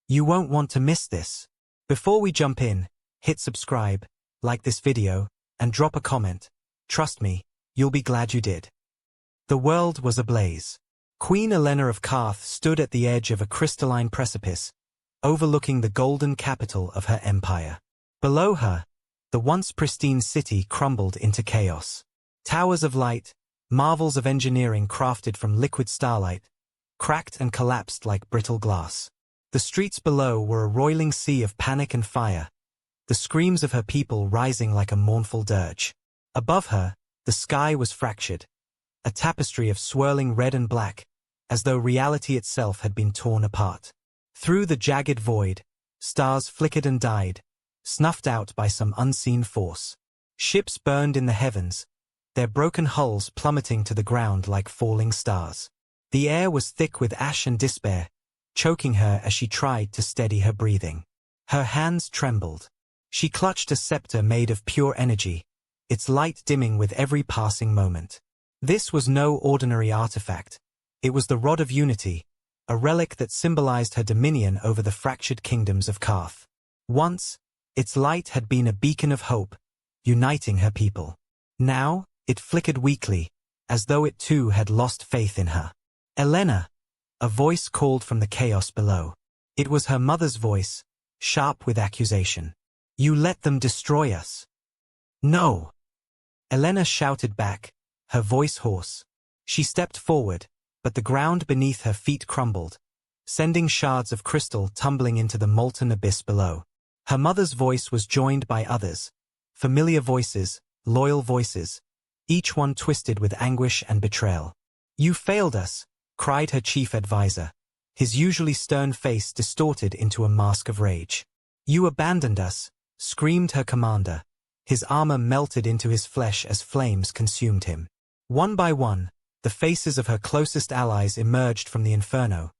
You won't want to miss this. Before we jump in, hit subscribe, like this video, and drop a comment. Trust me, you'll be glad you did. The world was ablaze. Queen Elena of Karth stood at the edge of a crystalline precipice, overlooking the golden capital of her empire. Below her, the once pristine city crumbled into chaos. Towers of light, marvels of engineering crafted from liquid starlight, cracked and collapsed like brittle glass. The streets below were a roiling sea of panic and fire, the screams of her people rising like a mournful dirge. Above her, the sky was fractured, a tapestry of swirling red and black, as though reality itself had been torn apart. Through the jagged void, stars flickered and died, snuffed out by some unseen force. Ships burned in the heavens, their broken hulls plummeting to the ground like falling stars. The air was thick with ash and despair, choking her as she tried to steady her breathing. Her hands trembled. She clutched a scepter made of pure energy, its light dimming with every passing moment. This was no ordinary artifact. It was the Rod of Unity, a relic that symbolized her dominion over the fractured kingdoms of Karth. Once, its light had been a beacon of hope, uniting her people. Now, it flickered weakly, as though it too had lost faith in her. Elena! A voice called from the chaos below. It was her mother's voice, sharp with accusation. You let them destroy us. No! Elena shouted back, her voice hoarse. She stepped forward, but the ground beneath her feet crumbled, sending shards of crystal tumbling into the molten abyss below. Her mother's voice was joined by others, familiar voices, loyal voices, each one twisted with anguish and betrayal. You failed us, cried her chief advisor, his usually stern face distorted into a mask of rage. You abandoned us, screamed her commander, his armor melted into his flesh as flames consumed him. One by one, the faces of her closest allies emerged from the inferno,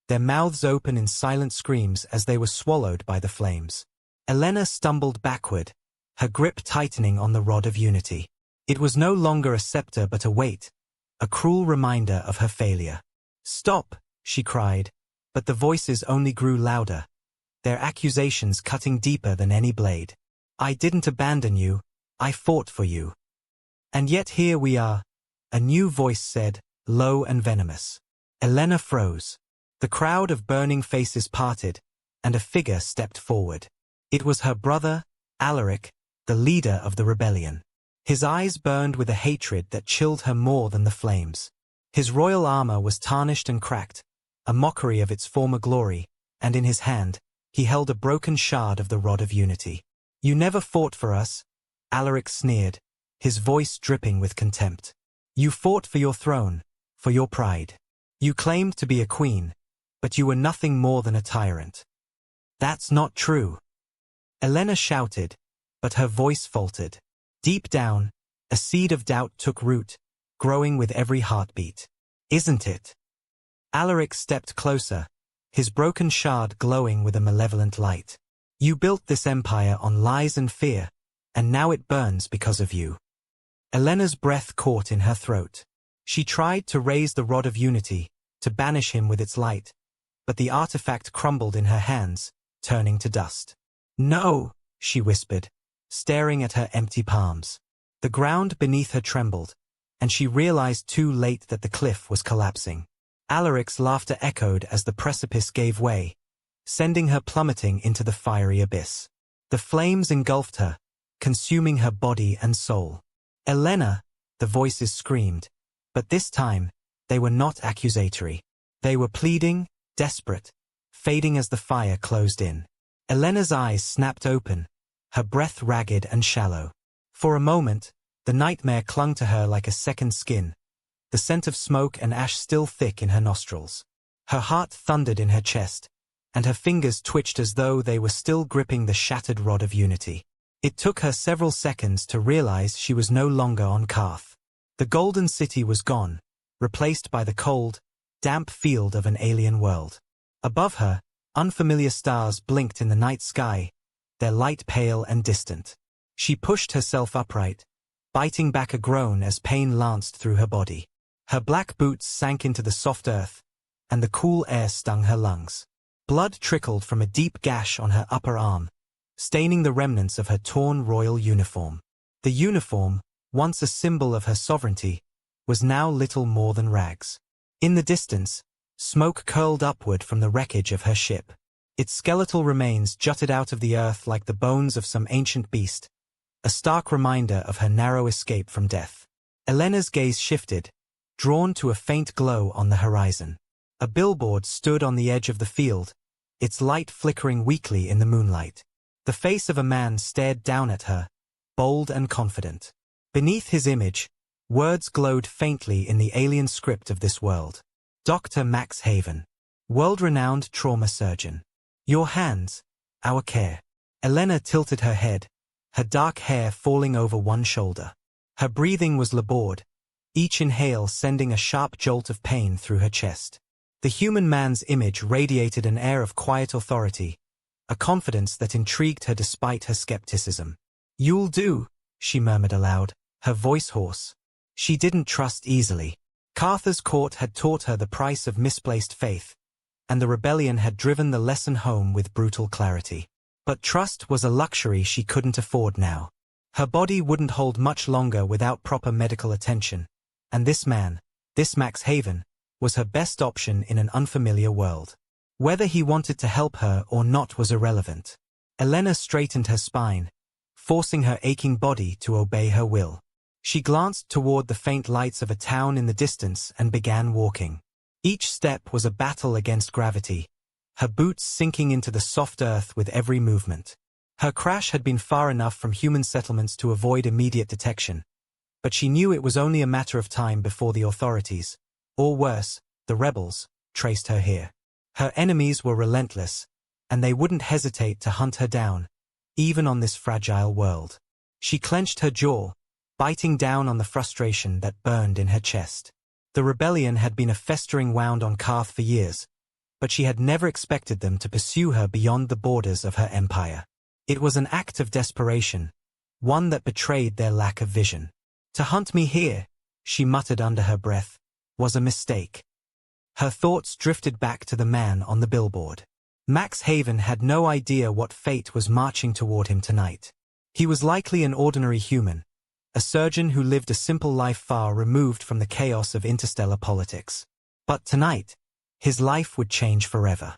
their mouths open in silent screams as they were swallowed by the flames. Elena stumbled backward, her grip tightening on the Rod of Unity. It was no longer a scepter but a weight, a cruel reminder of her failure. Stop, she cried, but the voices only grew louder, their accusations cutting deeper than any blade. I didn't abandon you, I fought for you. And yet here we are, a new voice said, low and venomous. Elena froze. The crowd of burning faces parted, and a figure stepped forward. It was her brother, Alaric, the leader of the rebellion. His eyes burned with a hatred that chilled her more than the flames. His royal armor was tarnished and cracked, a mockery of its former glory, and in his hand, he held a broken shard of the Rod of Unity. You never fought for us, Alaric sneered, his voice dripping with contempt. You fought for your throne, for your pride. You claimed to be a queen, but you were nothing more than a tyrant. That's not true. Elena shouted, but her voice faltered. Deep down, a seed of doubt took root, growing with every heartbeat. Isn't it? Alaric stepped closer, his broken shard glowing with a malevolent light. You built this empire on lies and fear, and now it burns because of you. Elena's breath caught in her throat. She tried to raise the Rod of Unity, to banish him with its light, but the artifact crumbled in her hands, turning to dust. No, she whispered, staring at her empty palms. The ground beneath her trembled, and she realized too late that the cliff was collapsing. Alaric's laughter echoed as the precipice gave way, sending her plummeting into the fiery abyss. The flames engulfed her, consuming her body and soul. Elena, the voices screamed, but this time, they were not accusatory. They were pleading, desperate, fading as the fire closed in. Elena's eyes snapped open, her breath ragged and shallow. For a moment, the nightmare clung to her like a second skin, the scent of smoke and ash still thick in her nostrils. Her heart thundered in her chest, and her fingers twitched as though they were still gripping the shattered Rod of Unity. It took her several seconds to realize she was no longer on Karth. The golden city was gone, replaced by the cold, damp field of an alien world. Above her, unfamiliar stars blinked in the night sky, their light pale and distant. She pushed herself upright, biting back a groan as pain lanced through her body. Her black boots sank into the soft earth, and the cool air stung her lungs. Blood trickled from a deep gash on her upper arm, staining the remnants of her torn royal uniform. The uniform, once a symbol of her sovereignty, was now little more than rags. In the distance, smoke curled upward from the wreckage of her ship. Its skeletal remains jutted out of the earth like the bones of some ancient beast, a stark reminder of her narrow escape from death. Elena's gaze shifted, drawn to a faint glow on the horizon. A billboard stood on the edge of the field, its light flickering weakly in the moonlight. The face of a man stared down at her, bold and confident. Beneath his image, words glowed faintly in the alien script of this world. Dr. Max Haven. World-renowned trauma surgeon. Your hands, our care. Elena tilted her head, her dark hair falling over one shoulder. Her breathing was labored, each inhale sending a sharp jolt of pain through her chest. The human man's image radiated an air of quiet authority, a confidence that intrigued her despite her skepticism. "You'll do," she murmured aloud, her voice hoarse. She didn't trust easily. Carther's court had taught her the price of misplaced faith, and the rebellion had driven the lesson home with brutal clarity. But trust was a luxury she couldn't afford now. Her body wouldn't hold much longer without proper medical attention, and this man, this Max Haven, was her best option in an unfamiliar world. Whether he wanted to help her or not was irrelevant. Elena straightened her spine, forcing her aching body to obey her will. She glanced toward the faint lights of a town in the distance and began walking. Each step was a battle against gravity, her boots sinking into the soft earth with every movement. Her crash had been far enough from human settlements to avoid immediate detection, but she knew it was only a matter of time before the authorities, or worse, the rebels, traced her here. Her enemies were relentless, and they wouldn't hesitate to hunt her down, even on this fragile world. She clenched her jaw, biting down on the frustration that burned in her chest. The rebellion had been a festering wound on Karth for years, but she had never expected them to pursue her beyond the borders of her empire. It was an act of desperation, one that betrayed their lack of vision. To hunt me here, she muttered under her breath, was a mistake. Her thoughts drifted back to the man on the billboard. Max Haven had no idea what fate was marching toward him tonight. He was likely an ordinary human, a surgeon who lived a simple life far removed from the chaos of interstellar politics. But tonight, his life would change forever.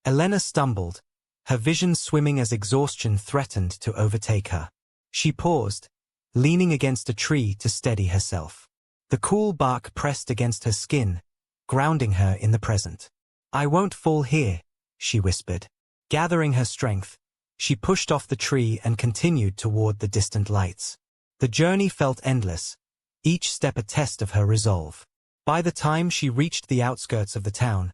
Elena stumbled, her vision swimming as exhaustion threatened to overtake her. She paused, leaning against a tree to steady herself. The cool bark pressed against her skin, grounding her in the present. "I won't fall here," she whispered. Gathering her strength, she pushed off the tree and continued toward the distant lights. The journey felt endless, each step a test of her resolve. By the time she reached the outskirts of the town,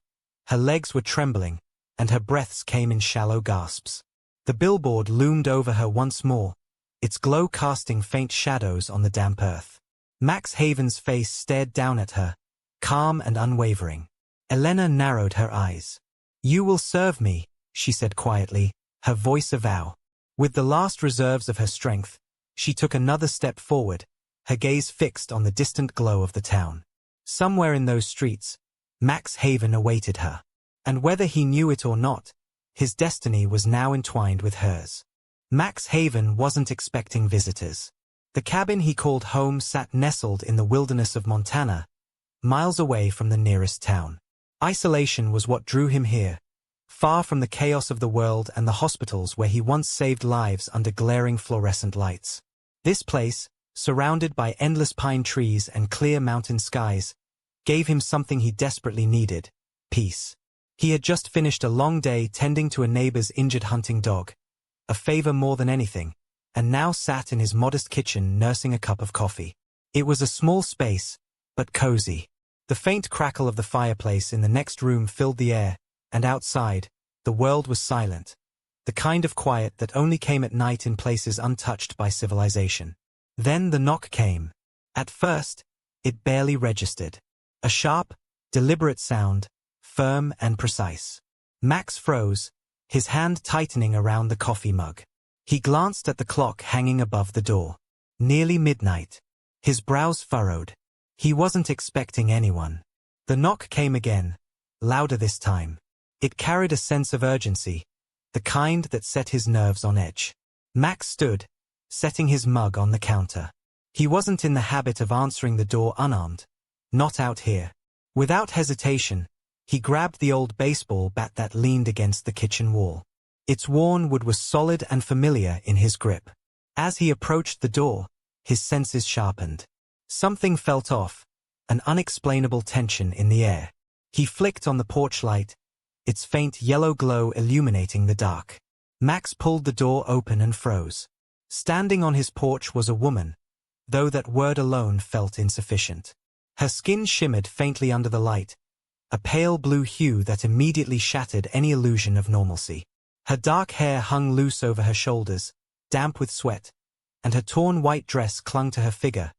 her legs were trembling, and her breaths came in shallow gasps. The billboard loomed over her once more, its glow casting faint shadows on the damp earth. Max Haven's face stared down at her, calm and unwavering. Elena narrowed her eyes. "You will serve me," she said quietly, her voice a vow. With the last reserves of her strength, she took another step forward, her gaze fixed on the distant glow of the town. Somewhere in those streets, Max Haven awaited her. And whether he knew it or not, his destiny was now entwined with hers. Max Haven wasn't expecting visitors. The cabin he called home sat nestled in the wilderness of Montana, miles away from the nearest town. Isolation was what drew him here, far from the chaos of the world and the hospitals where he once saved lives under glaring fluorescent lights. This place, surrounded by endless pine trees and clear mountain skies, gave him something he desperately needed: peace. He had just finished a long day tending to a neighbor's injured hunting dog, a favor more than anything, and now sat in his modest kitchen nursing a cup of coffee. It was a small space, but cozy. The faint crackle of the fireplace in the next room filled the air, and outside, the world was silent, the kind of quiet that only came at night in places untouched by civilization. Then the knock came. At first, it barely registered. A sharp, deliberate sound, firm and precise. Max froze, his hand tightening around the coffee mug. He glanced at the clock hanging above the door. Nearly midnight. His brows furrowed. He wasn't expecting anyone. The knock came again, louder this time. It carried a sense of urgency, the kind that set his nerves on edge. Max stood, setting his mug on the counter. He wasn't in the habit of answering the door unarmed. Not out here. Without hesitation, he grabbed the old baseball bat that leaned against the kitchen wall. Its worn wood was solid and familiar in his grip. As he approached the door, his senses sharpened. Something felt off, an unexplainable tension in the air. He flicked on the porch light, its faint yellow glow illuminating the dark. Max pulled the door open and froze. Standing on his porch was a woman, though that word alone felt insufficient. Her skin shimmered faintly under the light, a pale blue hue that immediately shattered any illusion of normalcy. Her dark hair hung loose over her shoulders, damp with sweat, and her torn white dress clung to her figure,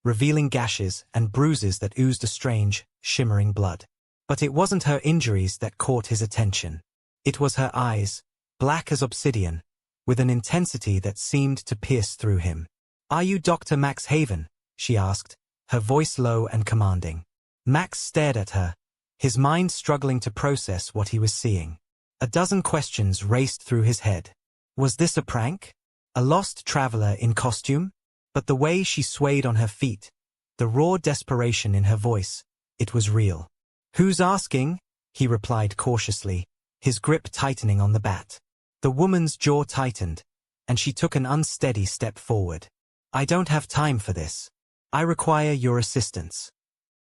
revealing gashes and bruises that oozed a strange, shimmering blood. But it wasn't her injuries that caught his attention. It was her eyes, black as obsidian, with an intensity that seemed to pierce through him. "Are you Dr. Max Haven?" she asked, her voice low and commanding. Max stared at her, his mind struggling to process what he was seeing. A dozen questions raced through his head. Was this a prank? A lost traveler in costume? But the way she swayed on her feet, the raw desperation in her voice, it was real. "Who's asking?" he replied cautiously, his grip tightening on the bat. The woman's jaw tightened, and she took an unsteady step forward. "I don't have time for this. I require your assistance."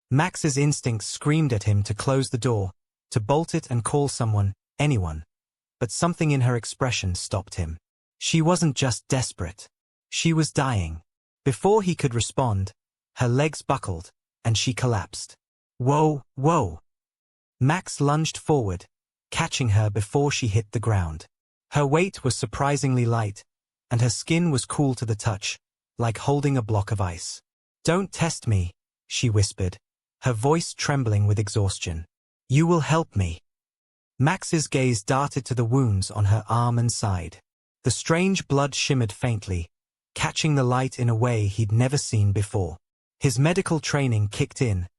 Max's instincts screamed at him to close the door, to bolt it and call someone, anyone. But something in her expression stopped him. She wasn't just desperate. She was dying. Before he could respond, her legs buckled, and she collapsed. "Whoa, whoa!" Max lunged forward, catching her before she hit the ground. Her weight was surprisingly light, and her skin was cool to the touch, like holding a block of ice. "Don't test me," she whispered, her voice trembling with exhaustion. "You will help me." Max's gaze darted to the wounds on her arm and side. The strange blood shimmered faintly, catching the light in a way he'd never seen before. His medical training kicked in,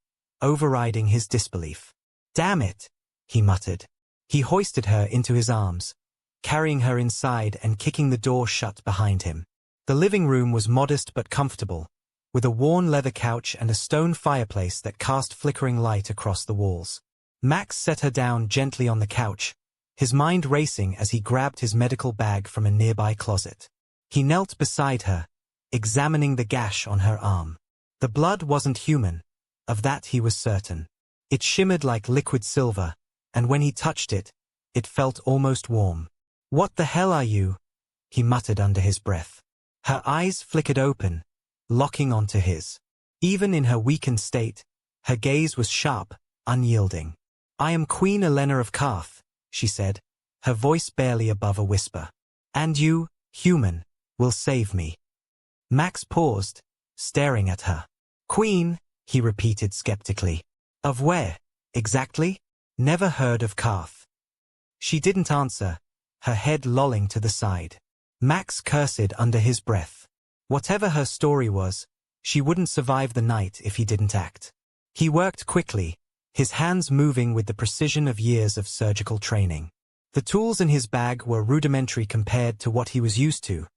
overriding his disbelief. "Damn it," he muttered. He hoisted her into his arms, carrying her inside and kicking the door shut behind him. The living room was modest but comfortable, with a worn leather couch and a stone fireplace that cast flickering light across the walls. Max set her down gently on the couch, his mind racing as he grabbed his medical bag from a nearby closet. He knelt beside her, examining the gash on her arm. The blood wasn't human, of that he was certain. It shimmered like liquid silver, and when he touched it, it felt almost warm. "What the hell are you?" he muttered under his breath. Her eyes flickered open, locking onto his. Even in her weakened state, her gaze was sharp, unyielding. "I am Queen Elena of Karth," she said, her voice barely above a whisper. "And you, human, will save me." Max paused, staring at her. "Queen," he repeated skeptically. "Of where, exactly? Never heard of Karth." She didn't answer, her head lolling to the side. Max cursed under his breath. Whatever her story was, she wouldn't survive the night if he didn't act. He worked quickly, his hands moving with the precision of years of surgical training. The tools in his bag were rudimentary compared to what he was used to,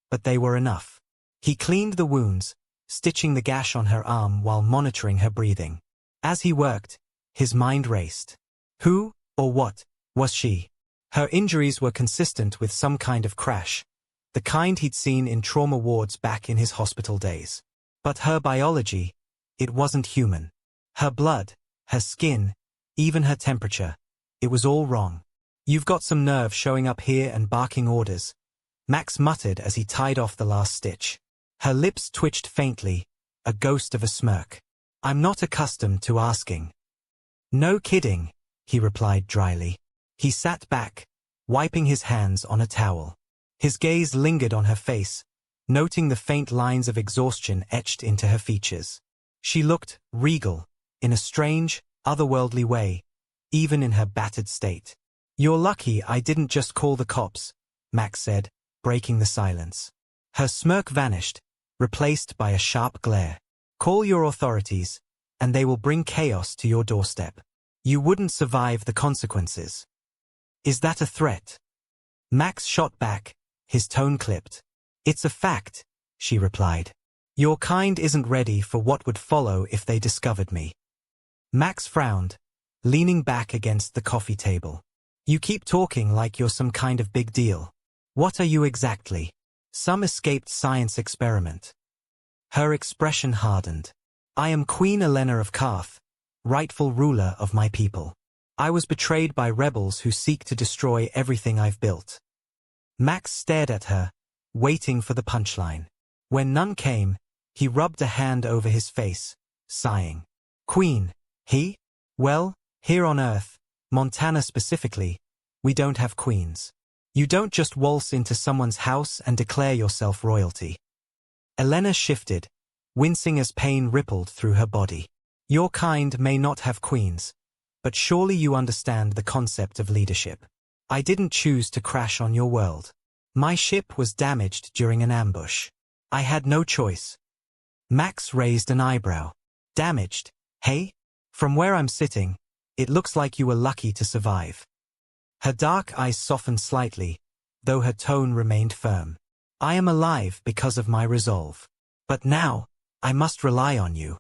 but they were enough. He cleaned the wounds, stitching the gash on her arm while monitoring her breathing. As he worked, his mind raced. Who, or what, was she? Her injuries were consistent with some kind of crash, the kind he'd seen in trauma wards back in his hospital days. But her biology, it wasn't human. Her blood, her skin, even her temperature, it was all wrong. "You've got some nerve showing up here and barking orders," Max muttered as he tied off the last stitch. Her lips twitched faintly, a ghost of a smirk. "I'm not accustomed to asking." "No kidding," he replied dryly. He sat back, wiping his hands on a towel. His gaze lingered on her face, noting the faint lines of exhaustion etched into her features. She looked regal, in a strange, otherworldly way, even in her battered state. "You're lucky I didn't just call the cops," Max said, breaking the silence. Her smirk vanished, replaced by a sharp glare. "Call your authorities, and they will bring chaos to your doorstep. You wouldn't survive the consequences." Is that a threat? Max shot back, his tone clipped. It's a fact, she replied. Your kind isn't ready for what would follow if they discovered me. Max frowned, leaning back against the coffee table. You keep talking like you're some kind of big deal. What are you exactly? Some escaped science experiment. Her expression hardened. I am Queen Elena of Karth, rightful ruler of my people. I was betrayed by rebels who seek to destroy everything I've built. Max stared at her, waiting for the punchline. When none came, he rubbed a hand over his face, sighing. Queen, he? Well, here on Earth, Montana specifically, we don't have queens. You don't just waltz into someone's house and declare yourself royalty. Elena shifted, wincing as pain rippled through her body. Your kind may not have queens, but surely you understand the concept of leadership. I didn't choose to crash on your world. My ship was damaged during an ambush. I had no choice. Max raised an eyebrow. Damaged, hey? From where I'm sitting, it looks like you were lucky to survive. Her dark eyes softened slightly, though her tone remained firm. I am alive because of my resolve. But now, I must rely on you.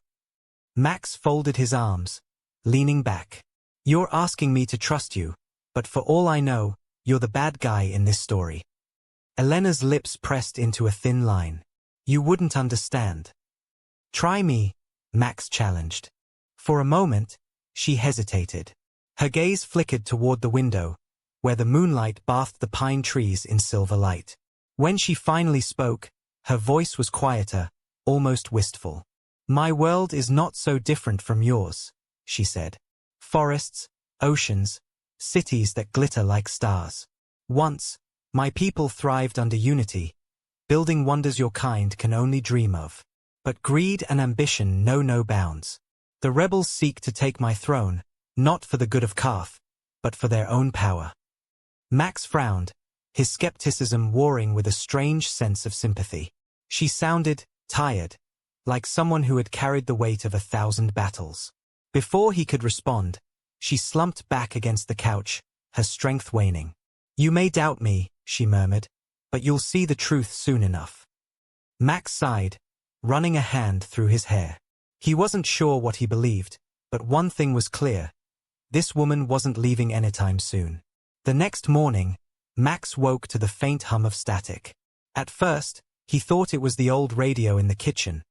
Max folded his arms, leaning back. You're asking me to trust you, but for all I know, you're the bad guy in this story. Elena's lips pressed into a thin line. You wouldn't understand. Try me, Max challenged. For a moment, she hesitated. Her gaze flickered toward the window, where the moonlight bathed the pine trees in silver light. When she finally spoke, her voice was quieter, almost wistful. My world is not so different from yours, she said. Forests, oceans, cities that glitter like stars. Once, my people thrived under unity, building wonders your kind can only dream of. But greed and ambition know no bounds. The rebels seek to take my throne, not for the good of Karth, but for their own power. Max frowned, his skepticism warring with a strange sense of sympathy. She sounded tired, like someone who had carried the weight of 1,000 battles. Before he could respond, she slumped back against the couch, her strength waning. You may doubt me, she murmured, but you'll see the truth soon enough. Max sighed, running a hand through his hair. He wasn't sure what he believed, but one thing was clear. This woman wasn't leaving anytime soon. The next morning, Max woke to the faint hum of static. At first, he thought it was the old radio in the kitchen,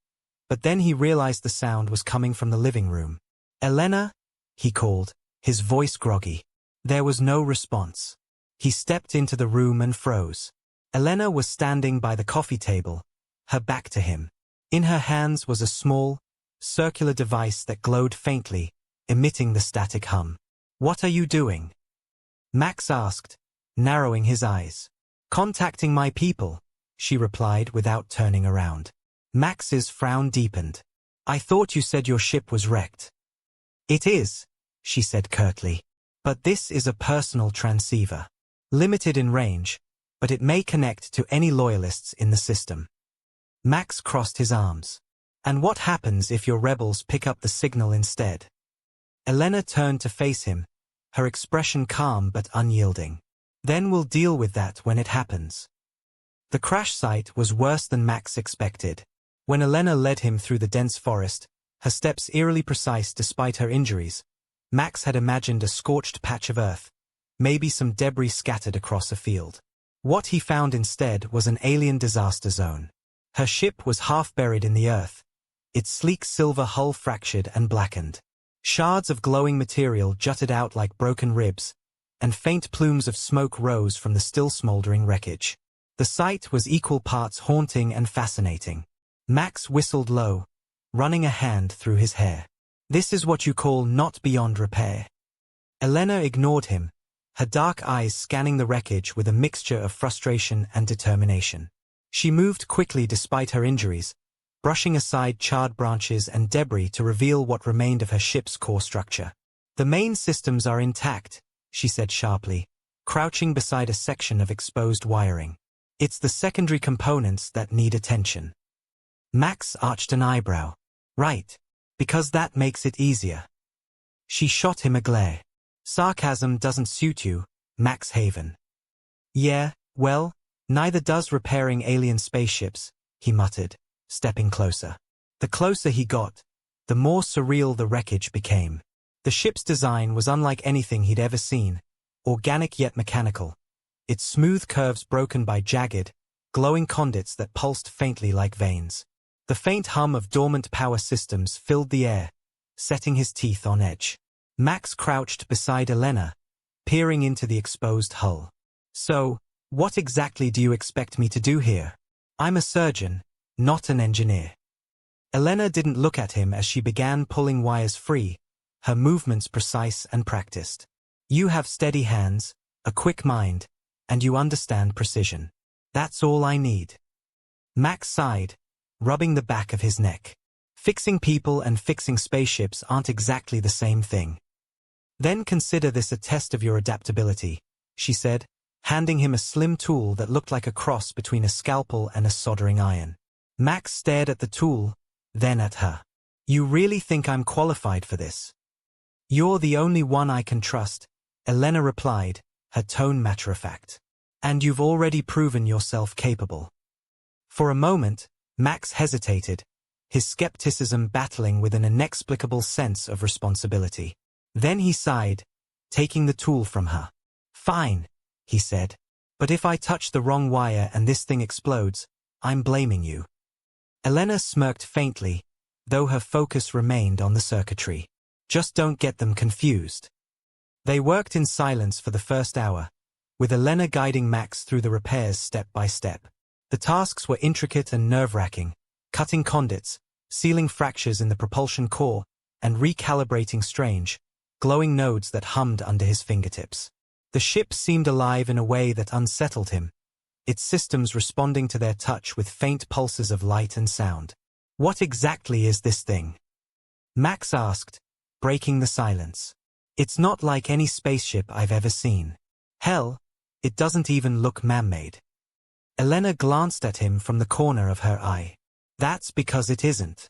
but then he realized the sound was coming from the living room. Elena? He called, his voice groggy. There was no response. He stepped into the room and froze. Elena was standing by the coffee table, her back to him. In her hands was a small, circular device that glowed faintly, emitting the static hum. What are you doing? Max asked, narrowing his eyes. Contacting my people, she replied without turning around. Max's frown deepened. I thought you said your ship was wrecked. It is, she said curtly. But this is a personal transceiver. Limited in range, but it may connect to any loyalists in the system. Max crossed his arms. And what happens if your rebels pick up the signal instead? Elena turned to face him, her expression calm but unyielding. Then we'll deal with that when it happens. The crash site was worse than Max expected. When Elena led him through the dense forest, her steps eerily precise despite her injuries, Max had imagined a scorched patch of earth, maybe some debris scattered across a field. What he found instead was an alien disaster zone. Her ship was half buried in the earth, its sleek silver hull fractured and blackened. Shards of glowing material jutted out like broken ribs, and faint plumes of smoke rose from the still smoldering wreckage. The sight was equal parts haunting and fascinating. Max whistled low, running a hand through his hair. This is what you call not beyond repair. Elena ignored him, her dark eyes scanning the wreckage with a mixture of frustration and determination. She moved quickly despite her injuries, brushing aside charred branches and debris to reveal what remained of her ship's core structure. The main systems are intact, she said sharply, crouching beside a section of exposed wiring. It's the secondary components that need attention. Max arched an eyebrow. Right, because that makes it easier. She shot him a glare. Sarcasm doesn't suit you, Max Haven. Yeah, well, neither does repairing alien spaceships, he muttered, stepping closer. The closer he got, the more surreal the wreckage became. The ship's design was unlike anything he'd ever seen, organic yet mechanical, its smooth curves broken by jagged, glowing conduits that pulsed faintly like veins. The faint hum of dormant power systems filled the air, setting his teeth on edge. Max crouched beside Elena, peering into the exposed hull. So, what exactly do you expect me to do here? I'm a surgeon, not an engineer. Elena didn't look at him as she began pulling wires free, her movements precise and practiced. You have steady hands, a quick mind, and you understand precision. That's all I need. Max sighed, rubbing the back of his neck. Fixing people and fixing spaceships aren't exactly the same thing. Then consider this a test of your adaptability, she said, handing him a slim tool that looked like a cross between a scalpel and a soldering iron. Max stared at the tool, then at her. You really think I'm qualified for this? You're the only one I can trust, Elena replied, her tone matter-of-fact. And you've already proven yourself capable. For a moment, Max hesitated, his skepticism battling with an inexplicable sense of responsibility. Then he sighed, taking the tool from her. Fine, he said. But if I touch the wrong wire and this thing explodes, I'm blaming you. Elena smirked faintly, though her focus remained on the circuitry. Just don't get them confused. They worked in silence for the first hour, with Elena guiding Max through the repairs step by step. The tasks were intricate and nerve-wracking, cutting conduits, sealing fractures in the propulsion core, and recalibrating strange, glowing nodes that hummed under his fingertips. The ship seemed alive in a way that unsettled him, its systems responding to their touch with faint pulses of light and sound. What exactly is this thing? Max asked, breaking the silence. It's not like any spaceship I've ever seen. Hell, it doesn't even look man-made. Elena glanced at him from the corner of her eye. That's because it isn't.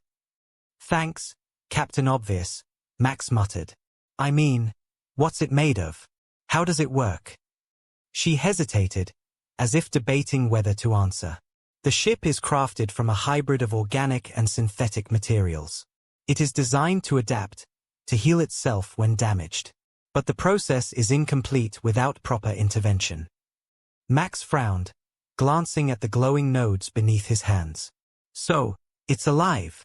Thanks, Captain Obvious, Max muttered. I mean, what's it made of? How does it work? She hesitated, as if debating whether to answer. The ship is crafted from a hybrid of organic and synthetic materials. It is designed to adapt, to heal itself when damaged. But the process is incomplete without proper intervention. Max frowned, glancing at the glowing nodes beneath his hands. So, it's alive.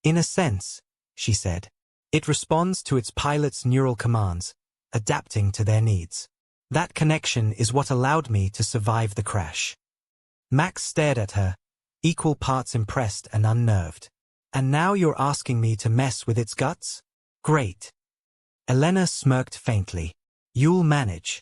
In a sense, she said. It responds to its pilot's neural commands, adapting to their needs. That connection is what allowed me to survive the crash. Max stared at her, equal parts impressed and unnerved. And now you're asking me to mess with its guts? Great. Elena smirked faintly. You'll manage.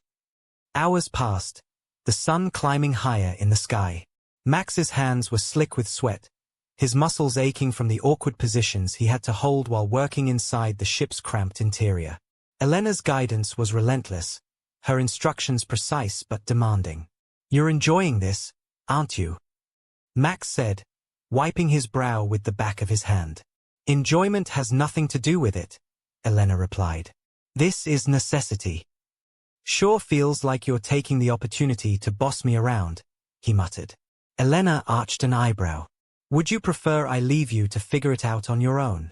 Hours passed, the sun climbing higher in the sky. Max's hands were slick with sweat, his muscles aching from the awkward positions he had to hold while working inside the ship's cramped interior. Elena's guidance was relentless, her instructions precise but demanding. You're enjoying this, aren't you? Max said, wiping his brow with the back of his hand. Enjoyment has nothing to do with it, Elena replied. This is necessity. Sure feels like you're taking the opportunity to boss me around, he muttered. Elena arched an eyebrow. Would you prefer I leave you to figure it out on your own?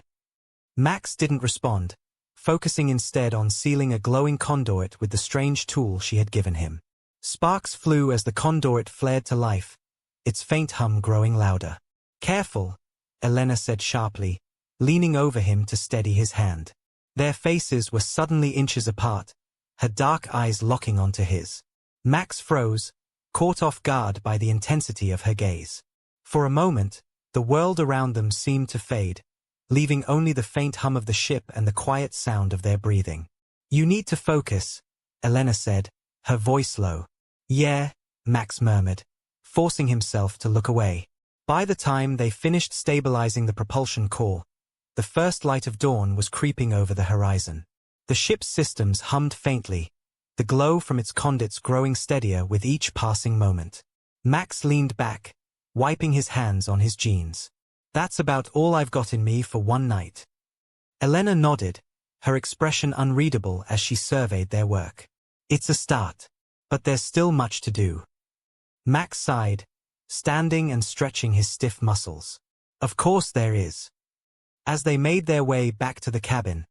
Max didn't respond, focusing instead on sealing a glowing conduit with the strange tool she had given him. Sparks flew as the conduit flared to life, its faint hum growing louder. Careful, Elena said sharply, leaning over him to steady his hand. Their faces were suddenly inches apart, her dark eyes locking onto his. Max froze, caught off guard by the intensity of her gaze. For a moment, the world around them seemed to fade, leaving only the faint hum of the ship and the quiet sound of their breathing. You need to focus, Elena said, her voice low. Yeah, Max murmured, forcing himself to look away. By the time they finished stabilizing the propulsion core, the first light of dawn was creeping over the horizon. The ship's systems hummed faintly, the glow from its conduits growing steadier with each passing moment. Max leaned back, wiping his hands on his jeans. That's about all I've got in me for one night. Elena nodded, her expression unreadable as she surveyed their work. It's a start. But there's still much to do. Max sighed, standing and stretching his stiff muscles. Of course there is. As they made their way back to the cabin,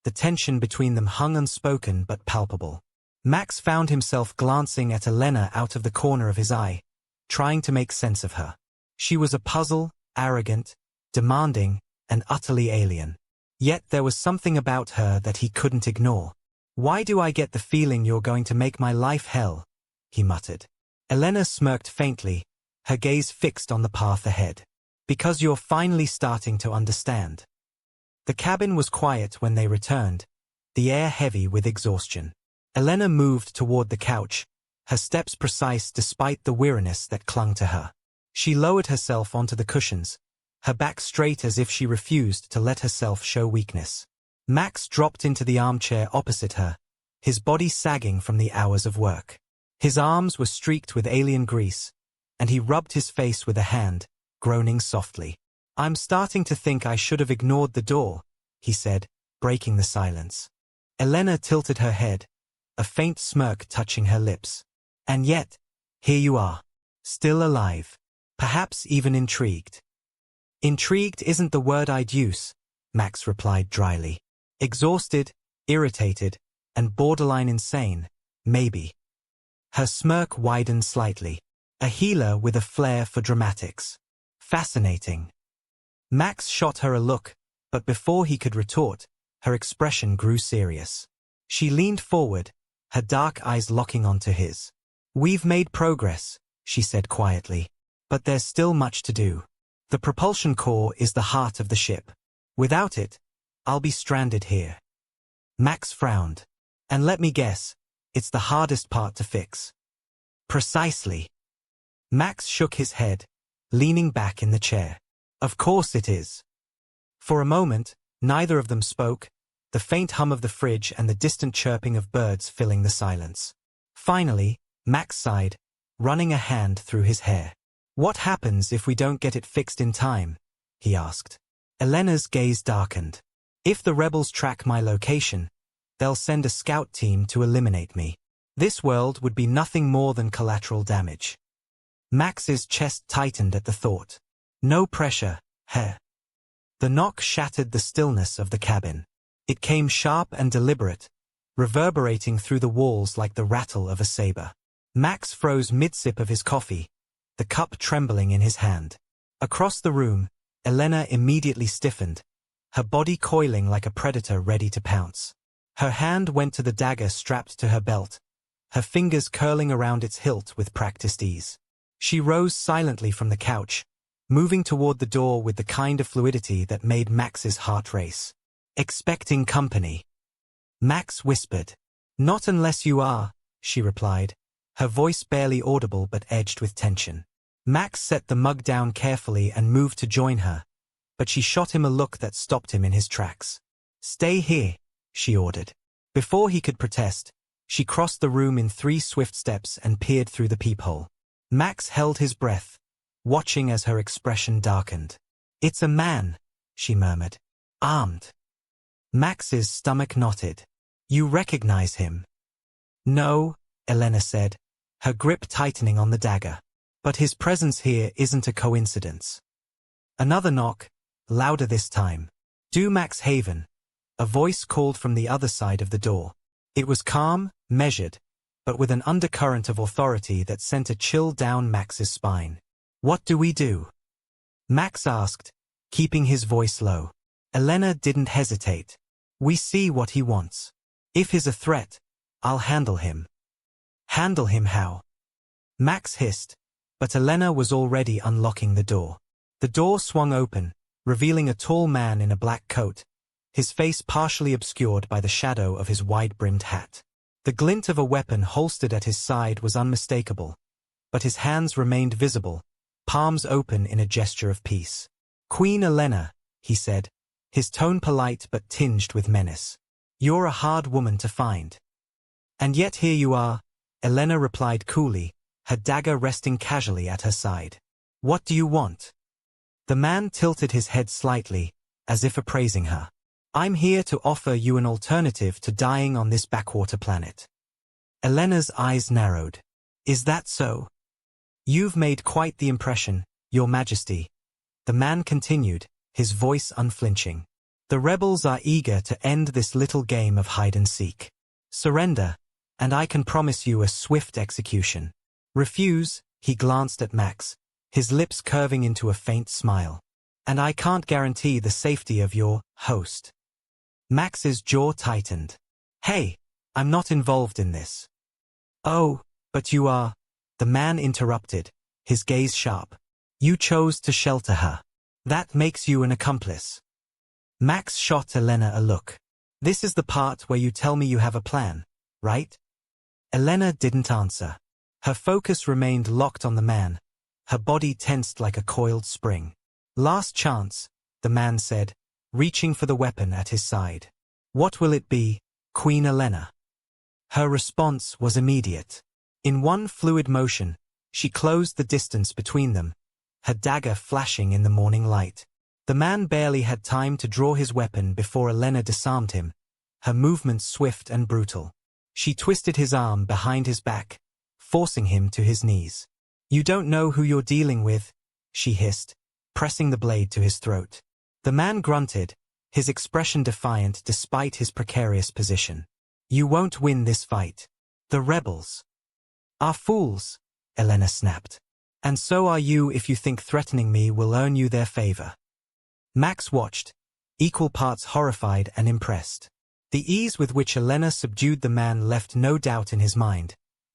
the tension between them hung unspoken but palpable. Max found himself glancing at Elena out of the corner of his eye, trying to make sense of her. She was a puzzle, arrogant, demanding, and utterly alien. Yet there was something about her that he couldn't ignore. "Why do I get the feeling you're going to make my life hell?" he muttered. Elena smirked faintly, her gaze fixed on the path ahead. "Because you're finally starting to understand." The cabin was quiet when they returned, the air heavy with exhaustion. Elena moved toward the couch, her steps precise despite the weariness that clung to her. She lowered herself onto the cushions, her back straight as if she refused to let herself show weakness. Max dropped into the armchair opposite her, his body sagging from the hours of work. His arms were streaked with alien grease, and he rubbed his face with a hand, groaning softly. "I'm starting to think I should have ignored the door," he said, breaking the silence. Elena tilted her head, a faint smirk touching her lips. "And yet, here you are, still alive, perhaps even intrigued." "Intrigued isn't the word I'd use," Max replied dryly. "Exhausted, irritated, and borderline insane, maybe." Her smirk widened slightly. A healer with a flair for dramatics. Fascinating. Max shot her a look, but before he could retort, her expression grew serious. She leaned forward, her dark eyes locking onto his. "We've made progress," she said quietly, "but there's still much to do. The propulsion core is the heart of the ship. Without it, I'll be stranded here." Max frowned. "And let me guess, it's the hardest part to fix." "Precisely." Max shook his head, leaning back in the chair. "Of course it is." For a moment, neither of them spoke, the faint hum of the fridge and the distant chirping of birds filling the silence. Finally, Max sighed, running a hand through his hair. "What happens if we don't get it fixed in time?" he asked. Elena's gaze darkened. "If the rebels track my location, they'll send a scout team to eliminate me. This world would be nothing more than collateral damage." Max's chest tightened at the thought. "No pressure, heh." The knock shattered the stillness of the cabin. It came sharp and deliberate, reverberating through the walls like the rattle of a saber. Max froze mid-sip of his coffee, the cup trembling in his hand. Across the room, Elena immediately stiffened, her body coiling like a predator ready to pounce. Her hand went to the dagger strapped to her belt, her fingers curling around its hilt with practiced ease. She rose silently from the couch, moving toward the door with the kind of fluidity that made Max's heart race. "Expecting company?" Max whispered. "Not unless you are," she replied, her voice barely audible but edged with tension. Max set the mug down carefully and moved to join her, but she shot him a look that stopped him in his tracks. "Stay here," she ordered. Before he could protest, she crossed the room in 3 swift steps and peered through the peephole. Max held his breath, watching as her expression darkened. "It's a man," she murmured. "Armed." Max's stomach knotted. "You recognize him?" "No," Elena said, her grip tightening on the dagger. "But his presence here isn't a coincidence." Another knock, louder this time. "Do Max Haven," a voice called from the other side of the door. It was calm, measured, but with an undercurrent of authority that sent a chill down Max's spine. "What do we do?" Max asked, keeping his voice low. Elena didn't hesitate. "We see what he wants. If he's a threat, I'll handle him." "Handle him how?" Max hissed, but Elena was already unlocking the door. The door swung open, revealing a tall man in a black coat, his face partially obscured by the shadow of his wide-brimmed hat. The glint of a weapon holstered at his side was unmistakable, but his hands remained visible, palms open in a gesture of peace. "Queen Elena," he said, his tone polite but tinged with menace. "You're a hard woman to find." "And yet here you are," Elena replied coolly, her dagger resting casually at her side. "What do you want?" The man tilted his head slightly, as if appraising her. "I'm here to offer you an alternative to dying on this backwater planet." Elena's eyes narrowed. Is that so? You've made quite the impression, Your Majesty. The man continued, his voice unflinching. The rebels are eager to end this little game of hide-and-seek. Surrender, and I can promise you a swift execution. Refuse, he glanced at Max, his lips curving into a faint smile. And I can't guarantee the safety of your host. Max's jaw tightened. Hey, I'm not involved in this. Oh, but you are, the man interrupted, his gaze sharp. You chose to shelter her. That makes you an accomplice. Max shot Elena a look. This is the part where you tell me you have a plan, right? Elena didn't answer. Her focus remained locked on the man, her body tensed like a coiled spring. Last chance, the man said, reaching for the weapon at his side. What will it be, Queen Elena? Her response was immediate. In one fluid motion, she closed the distance between them, her dagger flashing in the morning light. The man barely had time to draw his weapon before Elena disarmed him, her movements swift and brutal. She twisted his arm behind his back, forcing him to his knees. You don't know who you're dealing with, she hissed, pressing the blade to his throat. The man grunted, his expression defiant despite his precarious position. You won't win this fight. The rebels are fools, Elena snapped. And so are you if you think threatening me will earn you their favor. Max watched, equal parts horrified and impressed. The ease with which Elena subdued the man left no doubt in his mind.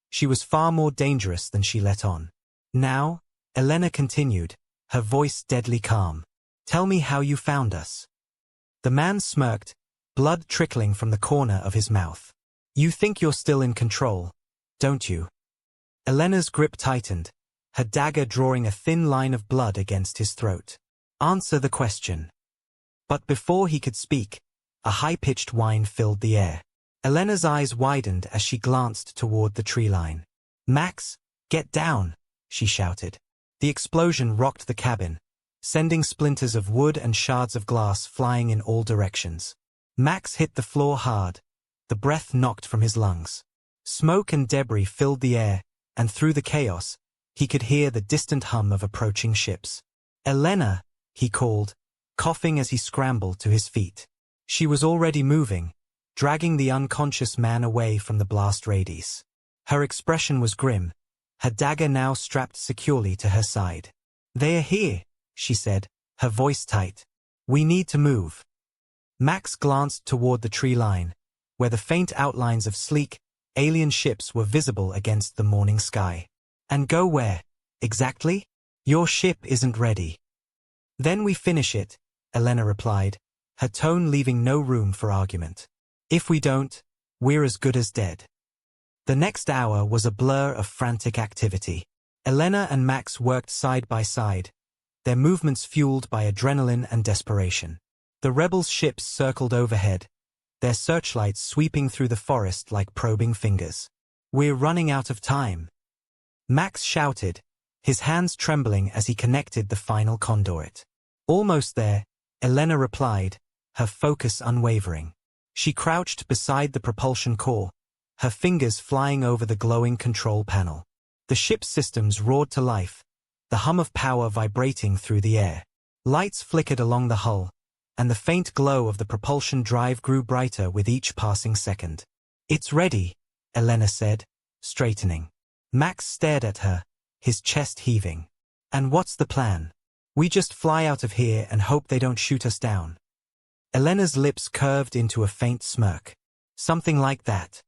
She was far more dangerous than she let on. Now, Elena continued, her voice deadly calm. Tell me how you found us. The man smirked, blood trickling from the corner of his mouth. You think you're still in control, don't you? Elena's grip tightened, her dagger drawing a thin line of blood against his throat. Answer the question. But before he could speak, a high-pitched whine filled the air. Elena's eyes widened as she glanced toward the tree line. Max, get down, she shouted. The explosion rocked the cabin, sending splinters of wood and shards of glass flying in all directions. Max hit the floor hard, the breath knocked from his lungs. Smoke and debris filled the air, and through the chaos, he could hear the distant hum of approaching ships. Elena, he called, coughing as he scrambled to his feet. She was already moving, dragging the unconscious man away from the blast radius. Her expression was grim, her dagger now strapped securely to her side. They are here, she said, her voice tight. We need to move. Max glanced toward the tree line, where the faint outlines of sleek, alien ships were visible against the morning sky. And go where, exactly? Your ship isn't ready. Then we finish it, Elena replied, her tone leaving no room for argument. If we don't, we're as good as dead. The next hour was a blur of frantic activity. Elena and Max worked side by side, their movements fueled by adrenaline and desperation. The rebels' ships circled overhead, their searchlights sweeping through the forest like probing fingers. We're running out of time. Max shouted, his hands trembling as he connected the final conduit. Almost there, Elena replied, her focus unwavering. She crouched beside the propulsion core, her fingers flying over the glowing control panel. The ship's systems roared to life, the hum of power vibrating through the air. Lights flickered along the hull, and the faint glow of the propulsion drive grew brighter with each passing second. It's ready, Elena said, straightening. Max stared at her, his chest heaving. And what's the plan? We just fly out of here and hope they don't shoot us down. Elena's lips curved into a faint smirk. Something like that.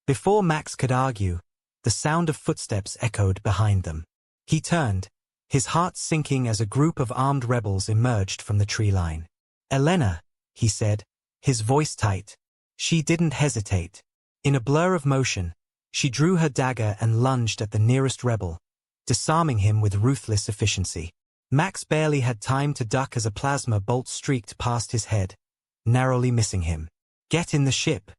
Before Max could argue, the sound of footsteps echoed behind them. He turned, his heart sinking as a group of armed rebels emerged from the tree line. Elena, he said, his voice tight. She didn't hesitate. In a blur of motion, she drew her dagger and lunged at the nearest rebel, disarming him with ruthless efficiency. Max barely had time to duck as a plasma bolt streaked past his head, narrowly missing him. Get in the ship.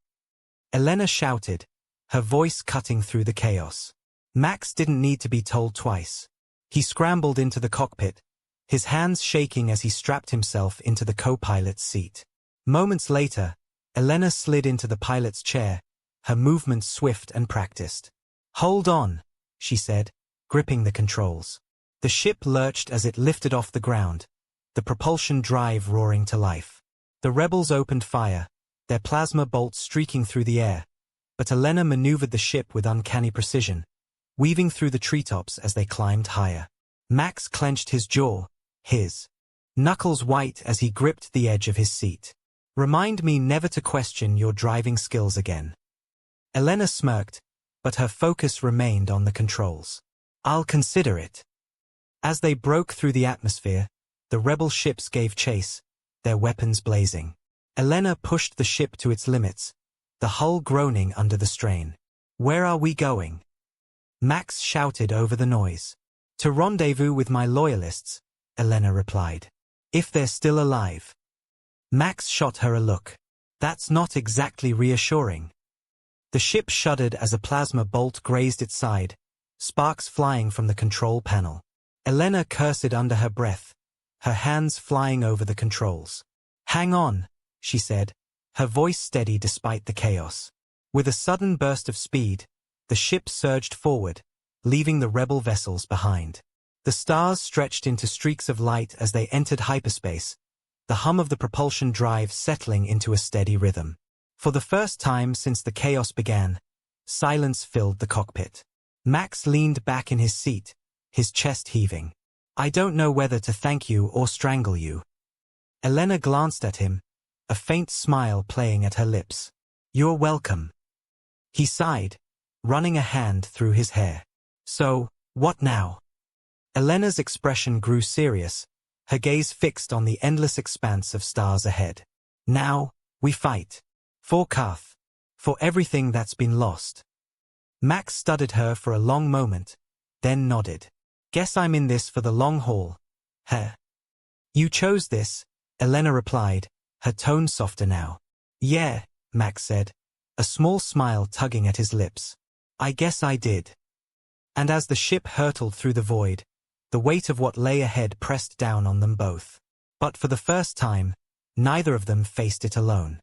Elena shouted, her voice cutting through the chaos. Max didn't need to be told twice. He scrambled into the cockpit, his hands shaking as he strapped himself into the co-pilot's seat. Moments later, Elena slid into the pilot's chair, her movements swift and practiced. "Hold on," she said, gripping the controls. The ship lurched as it lifted off the ground, the propulsion drive roaring to life. The rebels opened fire, their plasma bolts streaking through the air, but Elena maneuvered the ship with uncanny precision, weaving through the treetops as they climbed higher. Max clenched his jaw, his knuckles white as he gripped the edge of his seat. "Remind me never to question your driving skills again." Elena smirked, but her focus remained on the controls. "I'll consider it." As they broke through the atmosphere, the rebel ships gave chase, their weapons blazing. Elena pushed the ship to its limits, the hull groaning under the strain. "Where are we going?" Max shouted over the noise. "To rendezvous with my loyalists," Elena replied. "If they're still alive." Max shot her a look. "That's not exactly reassuring." The ship shuddered as a plasma bolt grazed its side, sparks flying from the control panel. Elena cursed under her breath, her hands flying over the controls. "Hang on," she said, her voice steady despite the chaos. With a sudden burst of speed, the ship surged forward, leaving the rebel vessels behind. The stars stretched into streaks of light as they entered hyperspace, the hum of the propulsion drive settling into a steady rhythm. For the first time since the chaos began, silence filled the cockpit. Max leaned back in his seat, his chest heaving. "I don't know whether to thank you or strangle you." Elena glanced at him, a faint smile playing at her lips. "You're welcome." He sighed, running a hand through his hair. "So, what now?" Elena's expression grew serious, her gaze fixed on the endless expanse of stars ahead. "Now, we fight. For Kath. For everything that's been lost." Max studied her for a long moment, then nodded. "Guess I'm in this for the long haul, huh?" "You chose this," Elena replied, her tone softer now. "Yeah," Max said, a small smile tugging at his lips. "I guess I did." And as the ship hurtled through the void, the weight of what lay ahead pressed down on them both. But for the first time, neither of them faced it alone.